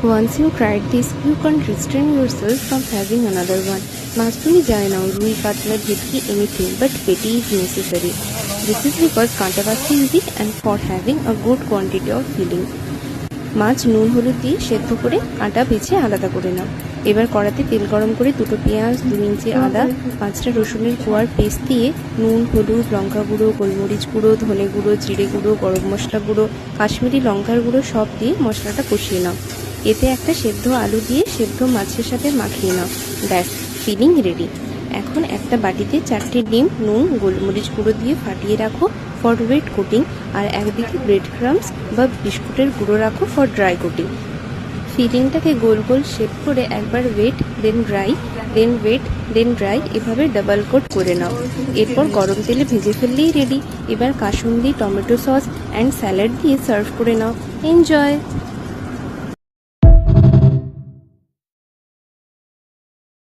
Once you tried this, you can't restrain yourself from having another one. মাছ তুমি যায় না রুই কাতলা ভেটকি anything but petty is necessary. This is because কাঁটা বাছতে easy and for having a good quantity of filling. মাছ নুন হলুদ দিয়ে সেদ্ধ করে কাঁটা বেছে আলাদা করে নাও। এবার কড়াতে তেল গরম করে 2টো পেঁয়াজ, 2 ইঞ্চি আদা, 5টা রসুনের কোয়ার পেস্ট দিয়ে নুন, হলুদ, লঙ্কা গুঁড়ো, গোলমরিচ গুঁড়ো, ধনে গুঁড়ো, জিরে গুঁড়ো, গরম মশলা গুঁড়ো, কাশ্মীরি লঙ্কার গুঁড়ো সব দিয়ে মশলাটা কষিয়ে নাও। এতে একটা সেদ্ধ আলু দিয়ে সেদ্ধ মাছের সাথে মাখিয়ে নাও। ব্যাস, ফিলিং রেডি। এখন একটা বাটিতে 4টে ডিম নুন গোলমরিচ গুঁড়ো দিয়ে ফাটিয়ে রাখো ফর ওয়েট কোটিং, আর একদিকে ব্রেড ক্রাম্বস বা বিস্কুটের গুঁড়ো রাখো ফর ড্রাই কোটিং। ফিলিংটাকে গোল গোল শেপ করে একবার wet then dry then wet then dry এভাবে ডাবল কোট করে নাও। এরপর গরম তেলে ভেজে ফেললেই রেডি। এবার কাসুন্দি, টমেটো সস অ্যান্ড স্যালাড দিয়ে সার্ভ করে নাও। এনজয়।